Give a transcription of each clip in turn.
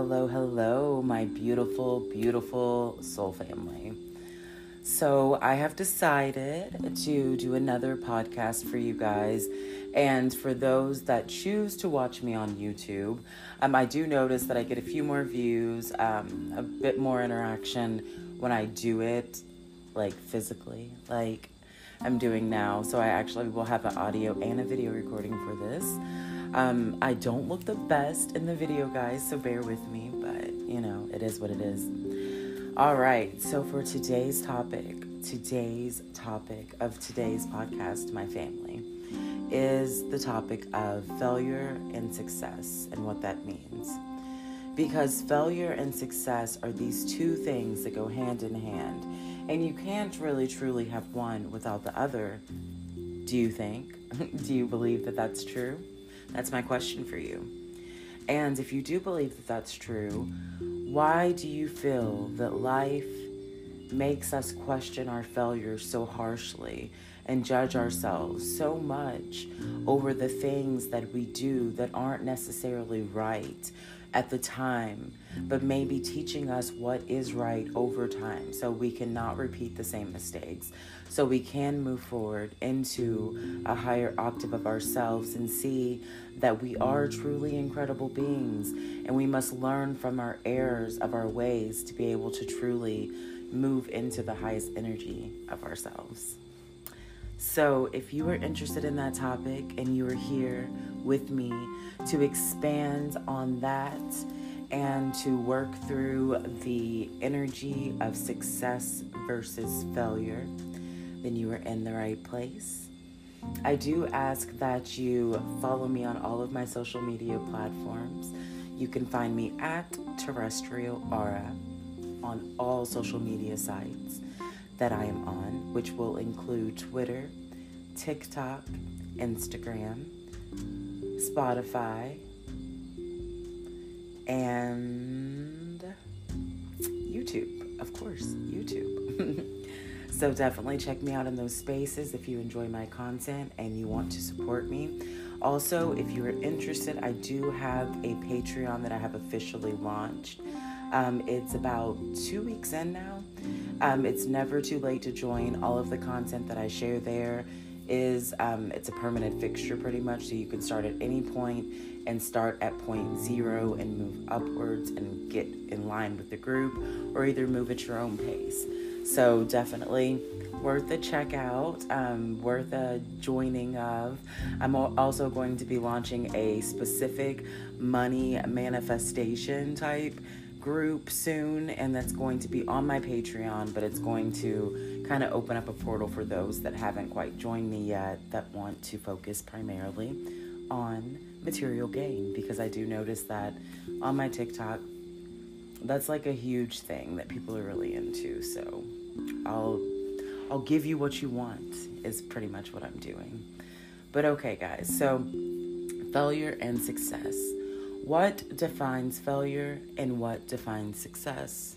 hello, my beautiful, beautiful soul family. So, I have decided to do another podcast for you guys. And for those that choose to watch me on YouTube, I do notice that I get a few more views, a bit more interaction when I do it, like physically, like I'm doing now. So, I actually will have an audio and a video recording for this. I don't look the best in the video, guys, so bear with me, but it is what it is. All right, so for today's topic of today's podcast, my family, is the topic of failure and success and what that means. Because failure and success are these two things that go hand in hand, and you can't really truly have one without the other. Do you think? Do you believe that that's true? That's my question for you. And if you do believe that that's true, why do you feel that life makes us question our failures so harshly and judge ourselves so much over the things that we do that aren't necessarily right at the time, but maybe teaching us what is right over time so we cannot repeat the same mistakes, so we can move forward into a higher octave of ourselves and see that we are truly incredible beings, and we must learn from our errors of our ways to be able to truly move into the highest energy of ourselves. So if you are interested in that topic and you are here with me to expand on that and to work through the energy of success versus failure, then you are in the right place. I do ask that you follow me on all of my social media platforms. You can find me at Terrestrial Aura on all social media sites that I am on, which will include Twitter, TikTok, Instagram, Spotify, and YouTube, of course, YouTube. So definitely check me out in those spaces if you enjoy my content and you want to support me. Also, if you are interested, I do have a Patreon that I have officially launched. It's about 2 weeks in now. It's never too late to join. All of the content that I share there is it's a permanent fixture pretty much, so you can start at any point and start at point 0 and move upwards and get in line with the group, or either move at your own pace. So definitely worth a check out, worth a joining of. I'm also going to be launching a specific money manifestation type group soon, and that's going to be on my Patreon, but it's going to kind of open up a portal for those that haven't quite joined me yet that want to focus primarily on material gain, because I do notice that on my TikTok that's like a huge thing that people are really into. So I'll give you what you want is pretty much what I'm doing. But okay, guys, so failure and success. What defines failure and what defines success?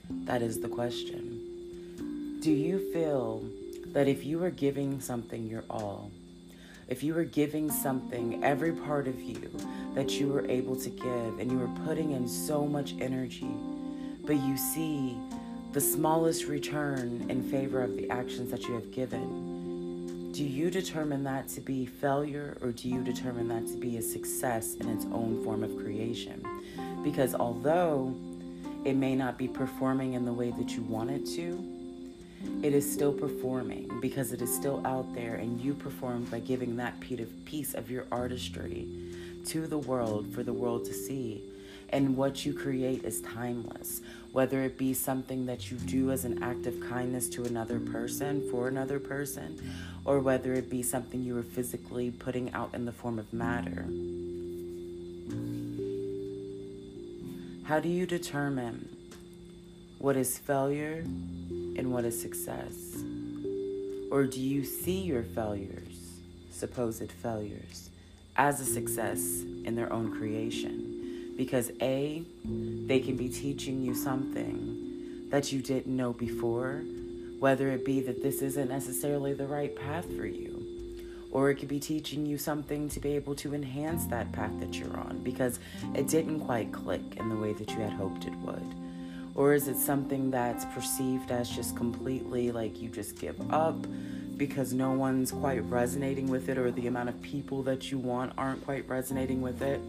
That is the question. Do you feel that if you are giving something your all, if you are giving something, every part of you that you were able to give, and you were putting in so much energy, but you see the smallest return in favor of the actions that you have given, do you determine that to be failure, or do you determine that to be a success in its own form of creation? Because although it may not be performing in the way that you want it to, it is still performing because it is still out there, and you performed by giving that piece of your artistry to the world for the world to see. And what you create is timeless, whether it be something that you do as an act of kindness to another person, for another person, or whether it be something you are physically putting out in the form of matter. How do you determine what is failure and what is success? Or do you see your failures, supposed failures, as a success in their own creation? Because A, they can be teaching you something that you didn't know before, whether it be that this isn't necessarily the right path for you, Or it could be teaching you something to be able to enhance that path that you're on because it didn't quite click in the way that you had hoped it would. Or is it something that's perceived as just completely like you just give up because no one's quite resonating with it, or the amount of people that you want aren't quite resonating with it?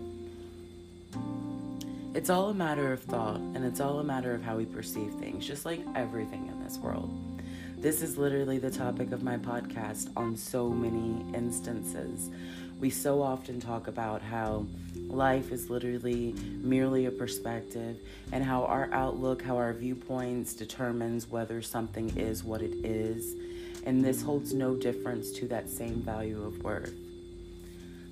It's all a matter of thought, and it's all a matter of how we perceive things, just like everything in this world. This is literally the topic of my podcast on so many instances. We so often talk about how life is literally merely a perspective, and how our outlook, how our viewpoints determines whether something is what it is. And this holds no difference to that same value of worth.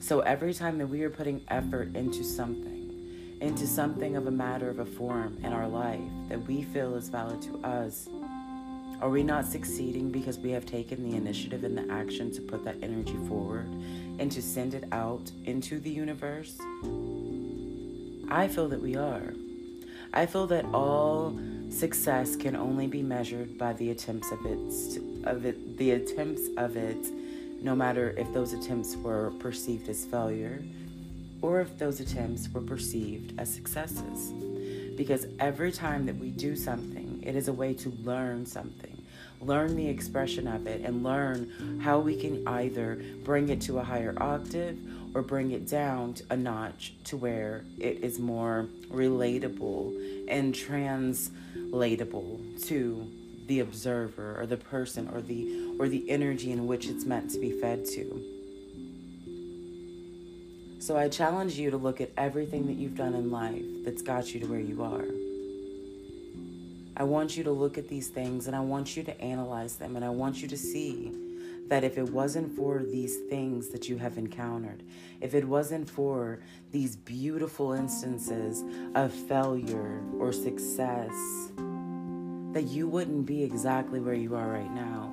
So every time that we are putting effort into something of a matter of a form in our life that we feel is valid to us, are we not succeeding because we have taken the initiative and the action to put that energy forward and to send it out into the universe? I feel that we are. I feel that all success can only be measured by the attempts of it, no matter if those attempts were perceived as failure or if those attempts were perceived as successes. Because every time that we do something, it is a way to learn something, learn the expression of it, and learn how we can either bring it to a higher octave or bring it down a notch to where it is more relatable and translatable to the observer or the person or the energy in which it's meant to be fed to. So I challenge you to look at everything that you've done in life that's got you to where you are. I want you to look at these things, and I want you to analyze them, and I want you to see that if it wasn't for these things that you have encountered, if it wasn't for these beautiful instances of failure or success, that you wouldn't be exactly where you are right now.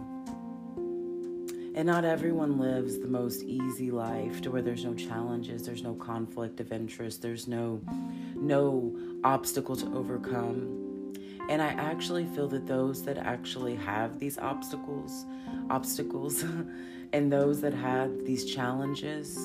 And not everyone lives the most easy life to where there's no challenges, there's no conflict of interest, there's no obstacle to overcome. And I actually feel that those that actually have these obstacles, and those that have these challenges,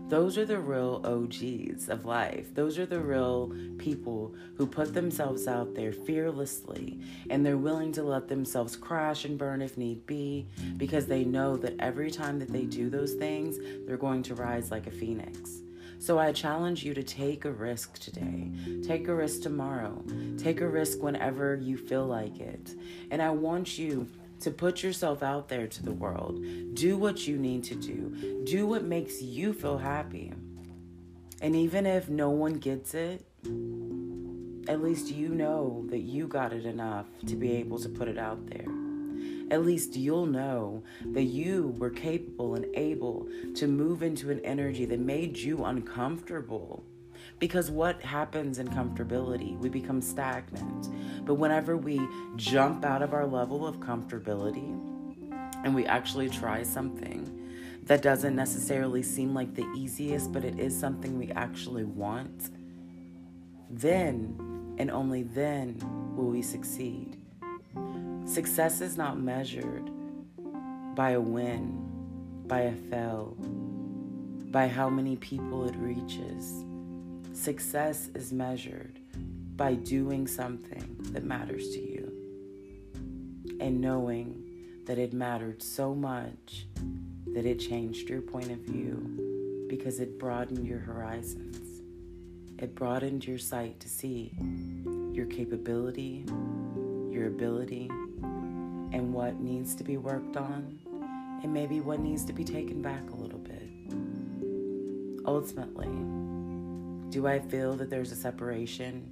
those are the real OGs of life. Those are the real people who put themselves out there fearlessly, and they're willing to let themselves crash and burn if need be, because they know that every time that they do those things, they're going to rise like a phoenix. So I challenge you to take a risk today. Take a risk tomorrow. Take a risk whenever you feel like it. And I want you to put yourself out there to the world. Do what you need to do. Do what makes you feel happy. And even if no one gets it, at least you know that you got it enough to be able to put it out there. At least you'll know that you were capable and able to move into an energy that made you uncomfortable. Because what happens in comfortability? We become stagnant. But whenever we jump out of our level of comfortability and we actually try something that doesn't necessarily seem like the easiest, but it is something we actually want, then and only then will we succeed. Success is not measured by a win, by a fail, by how many people it reaches. Success is measured by doing something that matters to you and knowing that it mattered so much that it changed your point of view because it broadened your horizons. It broadened your sight to see your capability, your ability, and what needs to be worked on, and maybe what needs to be taken back a little bit. Ultimately, do I feel that there's a separation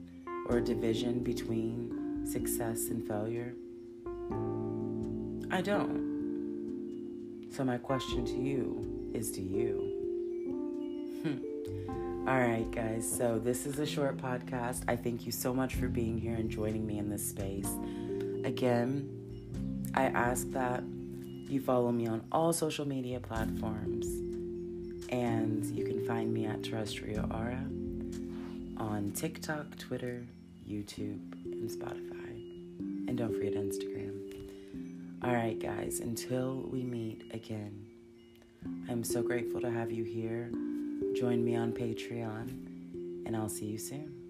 or a division between success and failure? I don't. So my question to you is, do you? All right, guys. So this is a short podcast. I thank you so much for being here and joining me in this space. Again, I ask that you follow me on all social media platforms. And you can find me at Terrestrial Aura on TikTok, Twitter, YouTube, and Spotify. And don't forget Instagram. All right, guys, until we meet again, I'm so grateful to have you here. Join me on Patreon, and I'll see you soon.